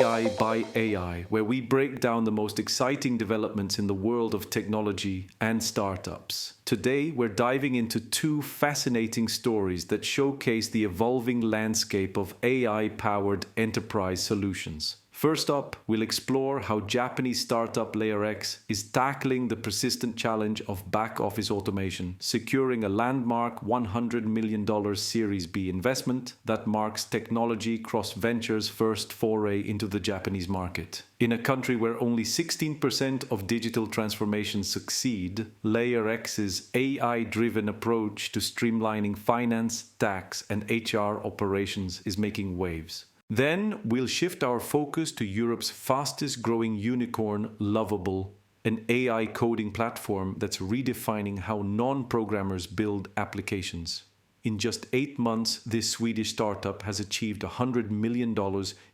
AI by AI, where we break down the most exciting developments in the world of technology and startups. Today, we're diving into two fascinating stories that showcase the evolving landscape of AI-powered enterprise solutions. First up, we'll explore how Japanese startup LayerX is tackling the persistent challenge of back-office automation, securing a landmark $100 million Series B investment that marks Technology Cross Venture's first foray into the Japanese market. In a country where only 16% of digital transformations succeed, LayerX's AI-driven approach to streamlining finance, tax, and HR operations is making waves. Then we'll shift our focus to Europe's fastest growing unicorn, Lovable, an AI coding platform that's redefining how non-programmers build applications. In just 8 months, this Swedish startup has achieved $100 million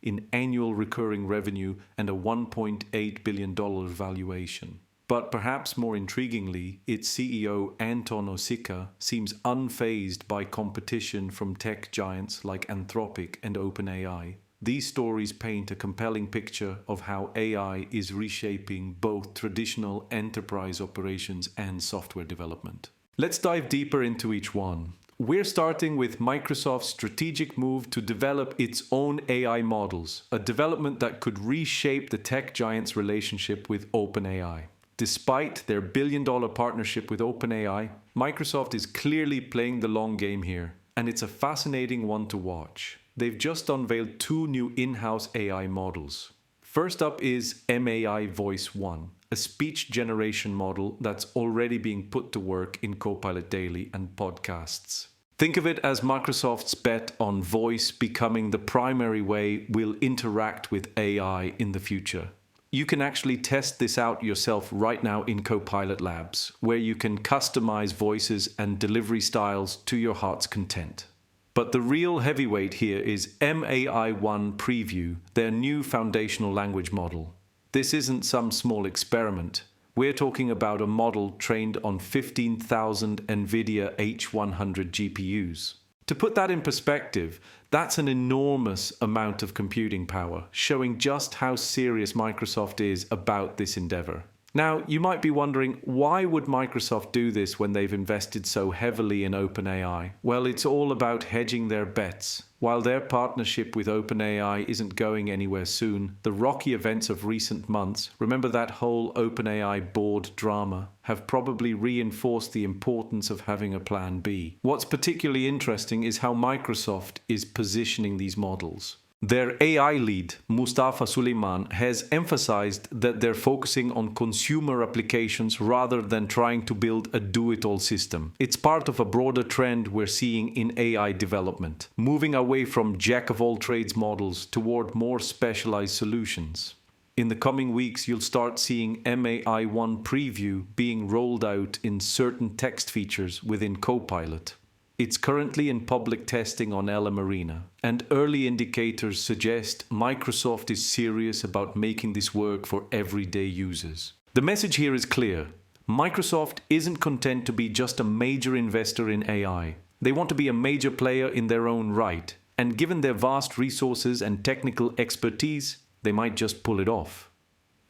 in annual recurring revenue and a $1.8 billion valuation. But perhaps more intriguingly, its CEO Anton Osika seems unfazed by competition from tech giants like Anthropic and OpenAI. These stories paint a compelling picture of how AI is reshaping both traditional enterprise operations and software development. Let's dive deeper into each one. We're starting with Microsoft's strategic move to develop its own AI models, a development that could reshape the tech giant's relationship with OpenAI. Despite their billion-dollar partnership with OpenAI, Microsoft is clearly playing the long game here, and it's a fascinating one to watch. They've just unveiled 2 new in-house AI models. First up is MAI Voice 1, a speech generation model that's already being put to work in Copilot Daily and podcasts. Think of it as Microsoft's bet on voice becoming the primary way we'll interact with AI in the future. You can actually test this out yourself right now in Copilot Labs, where you can customize voices and delivery styles to your heart's content. But the real heavyweight here is MAI1 Preview, their new foundational language model. This isn't some small experiment. We're talking about a model trained on 15,000 NVIDIA H100 GPUs. To put that in perspective, that's an enormous amount of computing power, showing just how serious Microsoft is about this endeavor. Now, you might be wondering, why would Microsoft do this when they've invested so heavily in OpenAI? Well, it's all about hedging their bets. While their partnership with OpenAI isn't going anywhere soon, the rocky events of recent months, remember that whole OpenAI board drama, have probably reinforced the importance of having a plan B. What's particularly interesting is how Microsoft is positioning these models. Their AI lead, Mustafa Suleyman, has emphasized that they're focusing on consumer applications rather than trying to build a do-it-all system. It's part of a broader trend we're seeing in AI development, moving away from jack-of-all-trades models toward more specialized solutions. In the coming weeks, you'll start seeing MAI1 Preview being rolled out in certain text features within Copilot. It's currently in public testing on LM Arena, and early indicators suggest Microsoft is serious about making this work for everyday users. The message here is clear. Microsoft isn't content to be just a major investor in AI. They want to be a major player in their own right, and given their vast resources and technical expertise, they might just pull it off.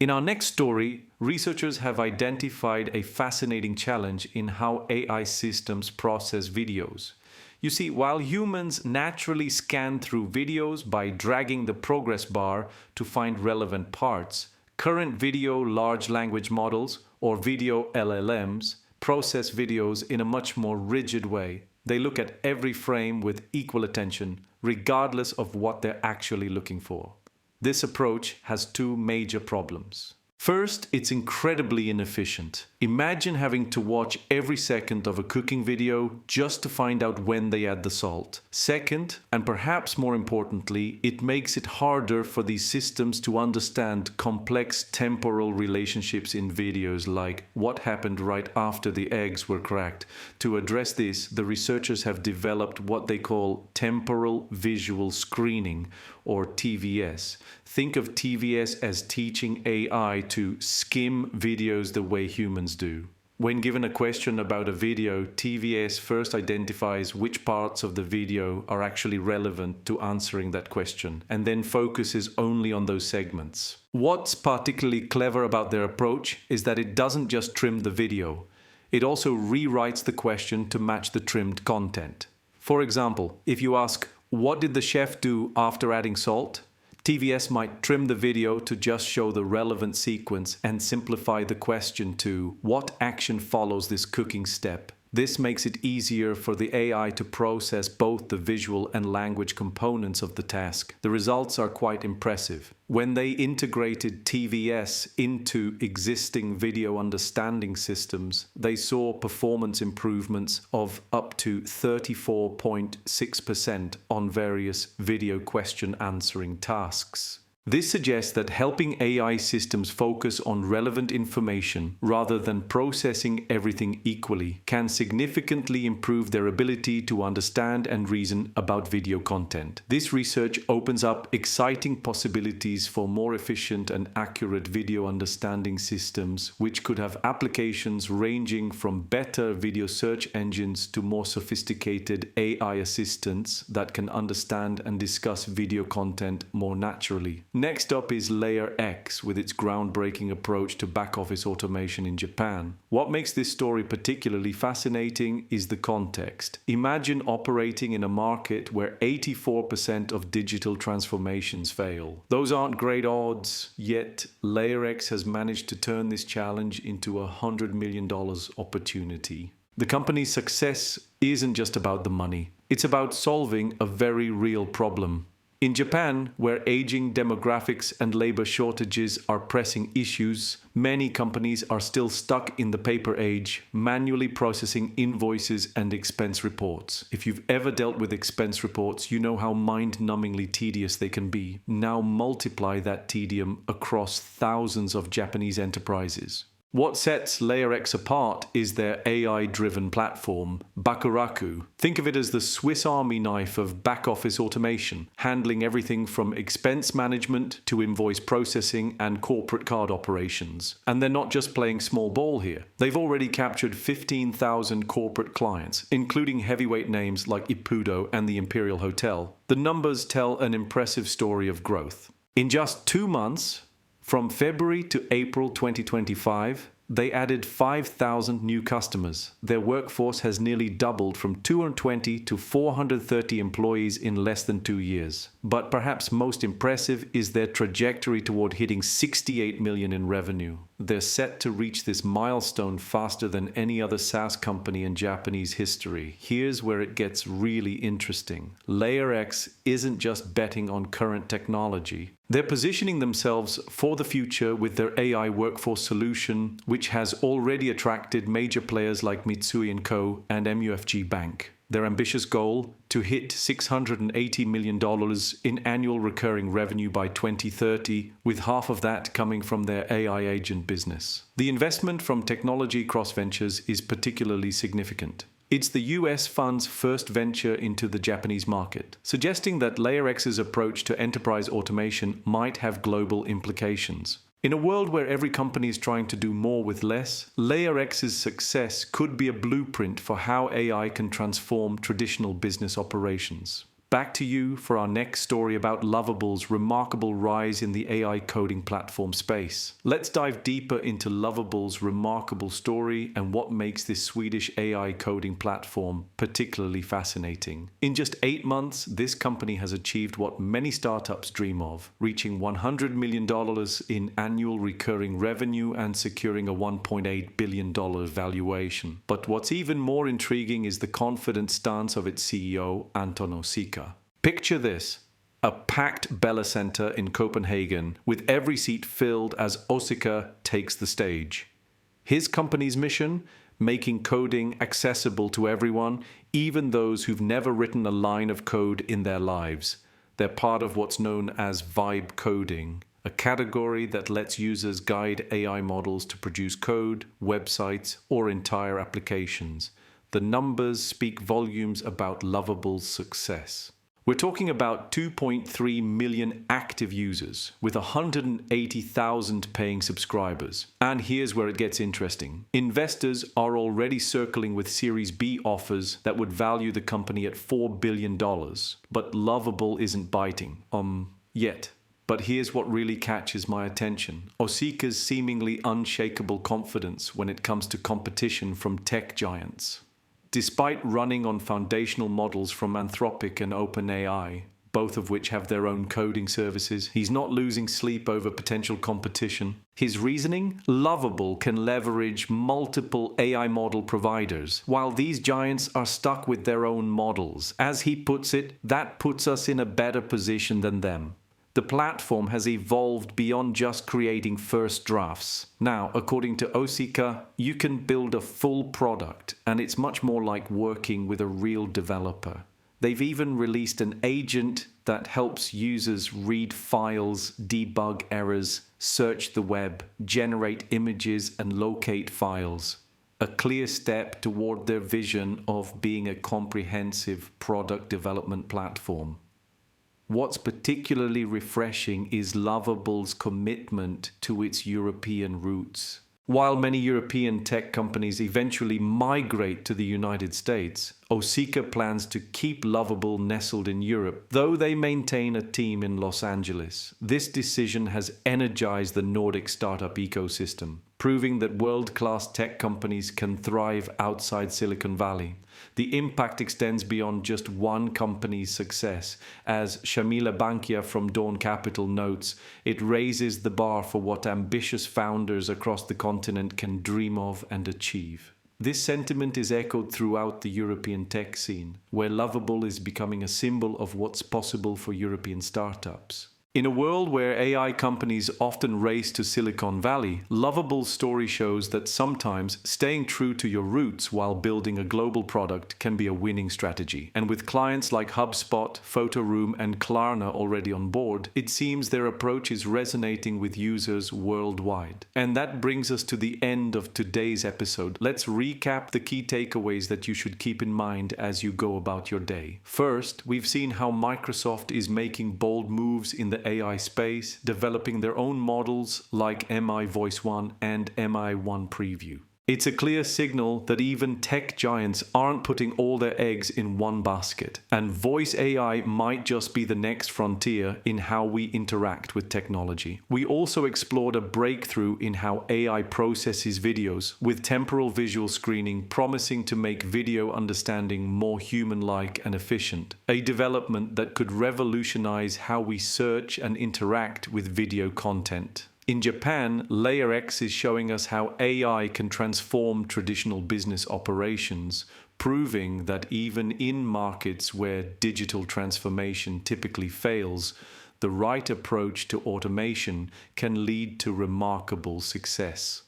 In our next story, researchers have identified a fascinating challenge in how AI systems process videos. You see, while humans naturally scan through videos by dragging the progress bar to find relevant parts, current video large language models, or video LLMs, process videos in a much more rigid way. They look at every frame with equal attention, regardless of what they're actually looking for. This approach has 2 major problems. First, it's incredibly inefficient. Imagine having to watch every second of a cooking video just to find out when they add the salt. Second, and perhaps more importantly, it makes it harder for these systems to understand complex temporal relationships in videos like what happened right after the eggs were cracked. To address this, the researchers have developed what they call temporal visual screening, or TVS. Think of TVS as teaching AI to skim videos the way humans do. When given a question about a video, TVS first identifies which parts of the video are actually relevant to answering that question, and then focuses only on those segments. What's particularly clever about their approach is that it doesn't just trim the video. It also rewrites the question to match the trimmed content. For example, if you ask, "What did the chef do after adding salt?" TVS might trim the video to just show the relevant sequence and simplify the question to, "What action follows this cooking step?" This makes it easier for the AI to process both the visual and language components of the task. The results are quite impressive. When they integrated TVS into existing video understanding systems, they saw performance improvements of up to 34.6% on various video question answering tasks. This suggests that helping AI systems focus on relevant information rather than processing everything equally can significantly improve their ability to understand and reason about video content. This research opens up exciting possibilities for more efficient and accurate video understanding systems, which could have applications ranging from better video search engines to more sophisticated AI assistants that can understand and discuss video content more naturally. Next up is LayerX with its groundbreaking approach to back-office automation in Japan. What makes this story particularly fascinating is the context. Imagine operating in a market where 84% of digital transformations fail. Those aren't great odds, yet LayerX has managed to turn this challenge into a $100 million opportunity. The company's success isn't just about the money. It's about solving a very real problem. In Japan, where aging demographics and labor shortages are pressing issues, many companies are still stuck in the paper age, manually processing invoices and expense reports. If you've ever dealt with expense reports, you know how mind-numbingly tedious they can be. Now multiply that tedium across thousands of Japanese enterprises. What sets LayerX apart is their AI-driven platform, Bakuraku. Think of it as the Swiss Army knife of back-office automation, handling everything from expense management to invoice processing and corporate card operations. And they're not just playing small ball here. They've already captured 15,000 corporate clients, including heavyweight names like Ippudo and the Imperial Hotel. The numbers tell an impressive story of growth. In just 2 months, from February to April 2025, they added 5,000 new customers. Their workforce has nearly doubled from 220 to 430 employees in less than 2 years. But perhaps most impressive is their trajectory toward hitting 68 million in revenue. They're set to reach this milestone faster than any other SaaS company in Japanese history. Here's where it gets really interesting. LayerX isn't just betting on current technology. They're positioning themselves for the future with their AI workforce solution, which has already attracted major players like Mitsui & Co. and MUFG Bank. Their ambitious goal, to hit $680 million in annual recurring revenue by 2030, with half of that coming from their AI agent business. The investment from Technology Cross Ventures is particularly significant. It's the US fund's first venture into the Japanese market, suggesting that LayerX's approach to enterprise automation might have global implications. In a world where every company is trying to do more with less, LayerX's success could be a blueprint for how AI can transform traditional business operations. Back to you for our next story about Lovable's remarkable rise in the AI coding platform space. Let's dive deeper into Lovable's remarkable story and what makes this Swedish AI coding platform particularly fascinating. In just 8 months, this company has achieved what many startups dream of, reaching $100 million in annual recurring revenue and securing a $1.8 billion valuation. But what's even more intriguing is the confident stance of its CEO, Anton Osika. Picture this, a packed Bella Center in Copenhagen with every seat filled as Osika takes the stage. His company's mission? Making coding accessible to everyone, even those who've never written a line of code in their lives. They're part of what's known as vibe coding, a category that lets users guide AI models to produce code, websites, or entire applications. The numbers speak volumes about Lovable's success. We're talking about 2.3 million active users with 180,000 paying subscribers. And here's where it gets interesting. Investors are already circling with Series B offers that would value the company at $4 billion. But Lovable isn't biting. Yet. But here's what really catches my attention. Osika's seemingly unshakable confidence when it comes to competition from tech giants. Despite running on foundational models from Anthropic and OpenAI, both of which have their own coding services, he's not losing sleep over potential competition. His reasoning? Lovable can leverage multiple AI model providers, while these giants are stuck with their own models. As he puts it, that puts us in a better position than them. The platform has evolved beyond just creating first drafts. Now, according to Osika, you can build a full product, and it's much more like working with a real developer. They've even released an agent that helps users read files, debug errors, search the web, generate images, and locate files. A clear step toward their vision of being a comprehensive product development platform. What's particularly refreshing is Lovable's commitment to its European roots. While many European tech companies eventually migrate to the United States, Osika plans to keep Lovable nestled in Europe, though they maintain a team in Los Angeles. This decision has energized the Nordic startup ecosystem, proving that world-class tech companies can thrive outside Silicon Valley. The impact extends beyond just one company's success. As Shamila Bankia from Dawn Capital notes, it raises the bar for what ambitious founders across the continent can dream of and achieve. This sentiment is echoed throughout the European tech scene, where Lovable is becoming a symbol of what's possible for European startups. In a world where AI companies often race to Silicon Valley, Lovable's story shows that sometimes staying true to your roots while building a global product can be a winning strategy. And with clients like HubSpot, Photoroom, and Klarna already on board, it seems their approach is resonating with users worldwide. And that brings us to the end of today's episode. Let's recap the key takeaways that you should keep in mind as you go about your day. First, we've seen how Microsoft is making bold moves in the AI space, developing their own models like MI Voice 1 and MI 1 Preview. It's a clear signal that even tech giants aren't putting all their eggs in one basket, and voice AI might just be the next frontier in how we interact with technology. We also explored a breakthrough in how AI processes videos, with temporal visual screening promising to make video understanding more human-like and efficient, a development that could revolutionize how we search and interact with video content. In Japan, LayerX is showing us how AI can transform traditional business operations, proving that even in markets where digital transformation typically fails, the right approach to automation can lead to remarkable success.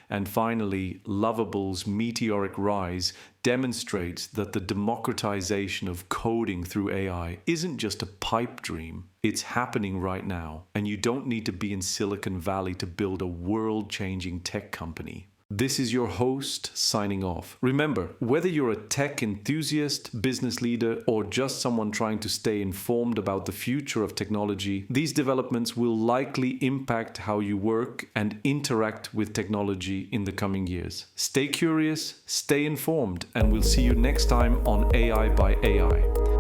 And finally, Lovable's meteoric rise demonstrates that the democratization of coding through AI isn't just a pipe dream. It's happening right now, and you don't need to be in Silicon Valley to build a world-changing tech company. This is your host signing off. Remember, whether you're a tech enthusiast, business leader, or just someone trying to stay informed about the future of technology, these developments will likely impact how you work and interact with technology in the coming years. Stay curious, stay informed, and we'll see you next time on AI by AI.